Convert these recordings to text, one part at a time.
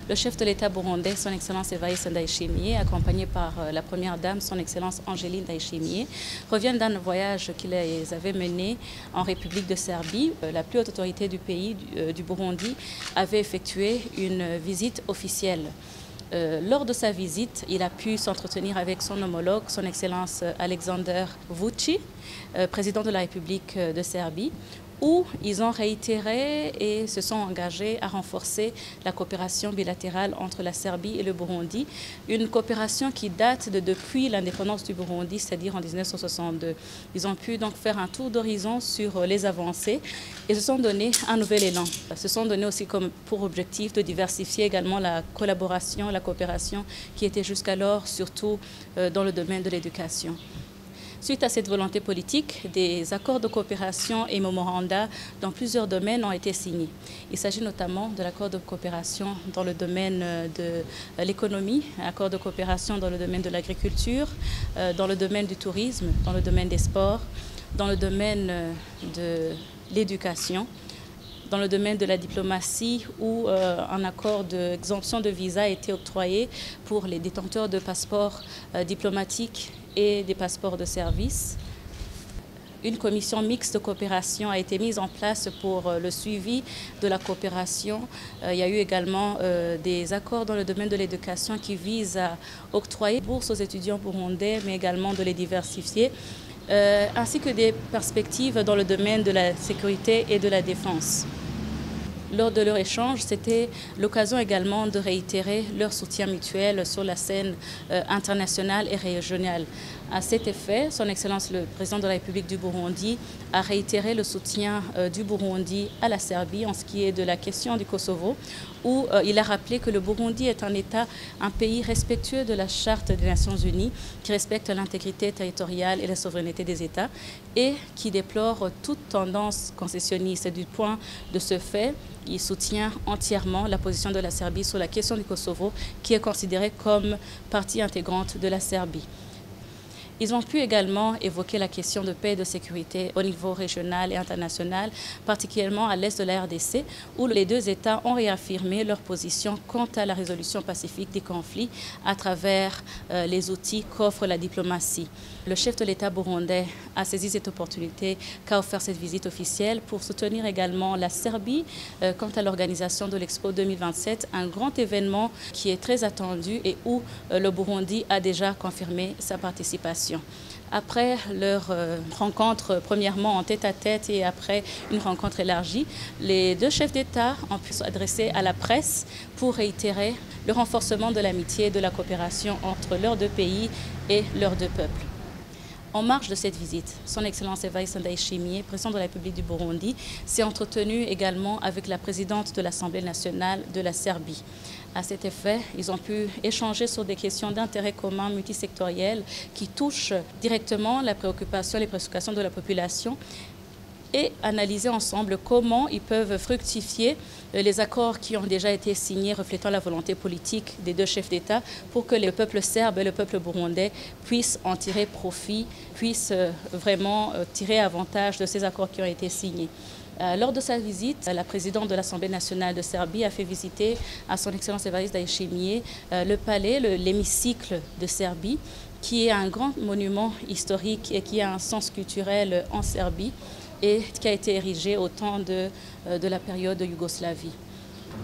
Le chef de l'État burundais, son Excellence Evariste Ndayishimiye, accompagné par la Première Dame, son Excellence Angeline Ndayishimiye, reviennent d'un voyage qu'ils avaient mené en République de Serbie. La plus haute autorité du pays, du Burundi, avait effectué une visite officielle. Lors de sa visite, il a pu s'entretenir avec son homologue, son Excellence Alexander Vučić, président de la République de Serbie, où ils ont réitéré et se sont engagés à renforcer la coopération bilatérale entre la Serbie et le Burundi, une coopération qui date depuis l'indépendance du Burundi, c'est-à-dire en 1962. Ils ont pu donc faire un tour d'horizon sur les avancées et se sont donné un nouvel élan. Se sont donné aussi comme pour objectif de diversifier également la collaboration, la coopération qui était jusqu'alors surtout dans le domaine de l'éducation. Suite à cette volonté politique, des accords de coopération et mémoranda dans plusieurs domaines ont été signés. Il s'agit notamment de l'accord de coopération dans le domaine de l'économie, accord de coopération dans le domaine de l'agriculture, dans le domaine du tourisme, dans le domaine des sports, dans le domaine de l'éducation, dans le domaine de la diplomatie où un accord d'exemption de visa a été octroyé pour les détenteurs de passeports diplomatiques et des passeports de service. Une commission mixte de coopération a été mise en place pour le suivi de la coopération. Il y a eu également des accords dans le domaine de l'éducation qui visent à octroyer bourses aux étudiants burundais, mais également de les diversifier, ainsi que des perspectives dans le domaine de la sécurité et de la défense. Lors de leur échange, c'était l'occasion également de réitérer leur soutien mutuel sur la scène internationale et régionale. À cet effet, son Excellence le Président de la République du Burundi a réitéré le soutien du Burundi à la Serbie en ce qui est de la question du Kosovo, où il a rappelé que le Burundi est un État, un pays respectueux de la Charte des Nations Unies, qui respecte l'intégrité territoriale et la souveraineté des États, et qui déplore toute tendance concessionniste. Du point de ce fait, il soutient entièrement la position de la Serbie sur la question du Kosovo, qui est considérée comme partie intégrante de la Serbie. Ils ont pu également évoquer la question de paix et de sécurité au niveau régional et international, particulièrement à l'est de la RDC, où les deux États ont réaffirmé leur position quant à la résolution pacifique des conflits à travers les outils qu'offre la diplomatie. Le chef de l'État burundais a saisi cette opportunité qu'a offert cette visite officielle pour soutenir également la Serbie quant à l'organisation de l'Expo 2027, un grand événement qui est très attendu et où le Burundi a déjà confirmé sa participation. Après leur rencontre, premièrement en tête-à-tête et après une rencontre élargie, les deux chefs d'État ont pu s'adresser à la presse pour réitérer le renforcement de l'amitié et de la coopération entre leurs deux pays et leurs deux peuples. En marge de cette visite, son Excellence Evariste Ndayishimiye, président de la République du Burundi, s'est entretenu également avec la présidente de l'Assemblée nationale de la Serbie. À cet effet, ils ont pu échanger sur des questions d'intérêt commun multisectoriel qui touchent directement la préoccupation et les préoccupations de la population et analyser ensemble comment ils peuvent fructifier les accords qui ont déjà été signés reflétant la volonté politique des deux chefs d'État pour que le peuple serbe et le peuple burundais puissent en tirer profit, puissent vraiment tirer avantage de ces accords qui ont été signés. Lors de sa visite, la présidente de l'Assemblée nationale de Serbie a fait visiter à son Excellence Evariste Ndayishimiye le palais, l'hémicycle de Serbie, qui est un grand monument historique et qui a un sens culturel en Serbie et qui a été érigé au temps de la période de Yougoslavie.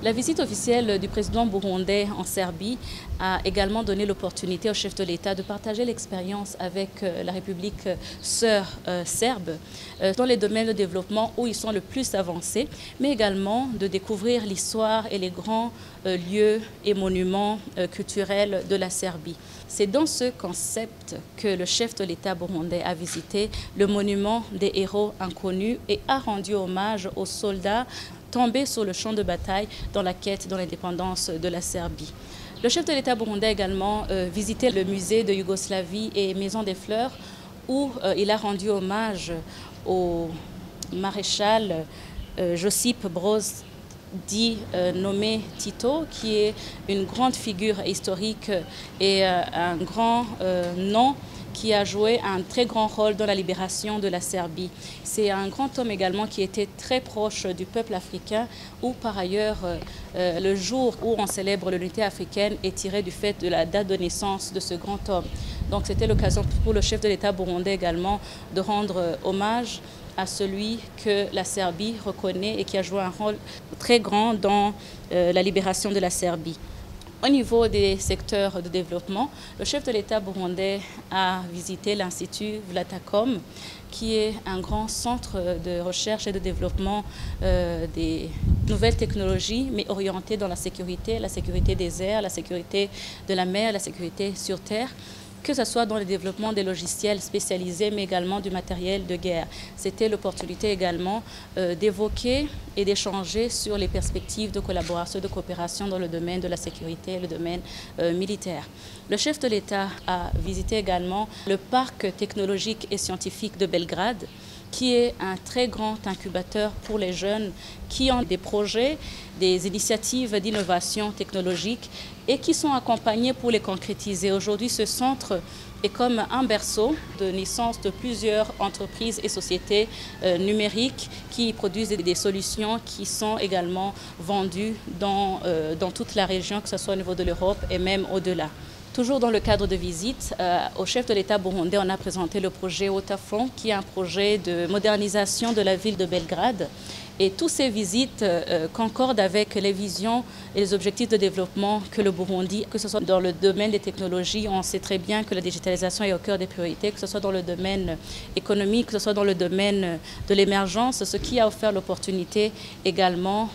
La visite officielle du président burundais en Serbie a également donné l'opportunité au chef de l'État de partager l'expérience avec la République sœur serbe dans les domaines de développement où ils sont le plus avancés, mais également de découvrir l'histoire et les grands lieux et monuments culturels de la Serbie. C'est dans ce concept que le chef de l'État burundais a visité le monument des héros inconnus et a rendu hommage aux soldats tombés sur le champ de bataille dans la quête de l'indépendance de la Serbie. Le chef de l'État burundais a également visité le musée de Yougoslavie et Maison des Fleurs où il a rendu hommage au maréchal Josip Broz nommé Tito, qui est une grande figure historique et un grand nom qui a joué un très grand rôle dans la libération de la Serbie. C'est un grand homme également qui était très proche du peuple africain, où par ailleurs le jour où on célèbre l'unité africaine est tiré du fait de la date de naissance de ce grand homme. Donc c'était l'occasion pour le chef de l'État burundais également de rendre hommage à celui que la Serbie reconnaît et qui a joué un rôle très grand dans la libération de la Serbie. Au niveau des secteurs de développement, le chef de l'État burundais a visité l'Institut Vlatakom, qui est un grand centre de recherche et de développement des nouvelles technologies, mais orienté dans la sécurité des airs, la sécurité de la mer, la sécurité sur terre, que ce soit dans le développement des logiciels spécialisés, mais également du matériel de guerre. C'était l'opportunité également d'évoquer et d'échanger sur les perspectives de collaboration, de coopération dans le domaine de la sécurité et le domaine militaire. Le chef de l'État a visité également le parc technologique et scientifique de Belgrade, qui est un très grand incubateur pour les jeunes qui ont des projets, des initiatives d'innovation technologique et qui sont accompagnés pour les concrétiser. Aujourd'hui, ce centre est comme un berceau de naissance de plusieurs entreprises et sociétés numériques qui produisent des solutions qui sont également vendues dans toute la région, que ce soit au niveau de l'Europe et même au-delà. Toujours dans le cadre de visite, au chef de l'État burundais, on a présenté le projet Otafront, qui est un projet de modernisation de la ville de Belgrade. Et toutes ces visites concordent avec les visions et les objectifs de développement que le Burundi, que ce soit dans le domaine des technologies, on sait très bien que la digitalisation est au cœur des priorités, que ce soit dans le domaine économique, que ce soit dans le domaine de l'émergence, ce qui a offert l'opportunité également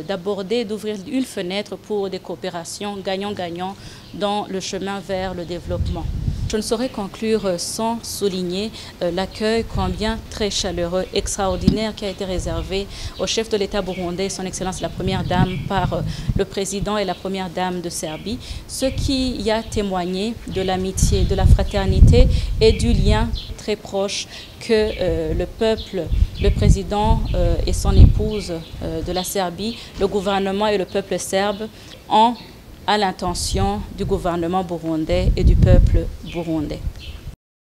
d'aborder, d'ouvrir une fenêtre pour des coopérations gagnant-gagnant dans le chemin vers le développement. Je ne saurais conclure sans souligner l'accueil combien très chaleureux, extraordinaire qui a été réservé au chef de l'État burundais, son Excellence la Première Dame, par le président et la Première Dame de Serbie, ce qui y a témoigné de l'amitié, de la fraternité et du lien très proche que le peuple, le président et son épouse de la Serbie, le gouvernement et le peuple serbe ont à l'intention du gouvernement burundais et du peuple burundais.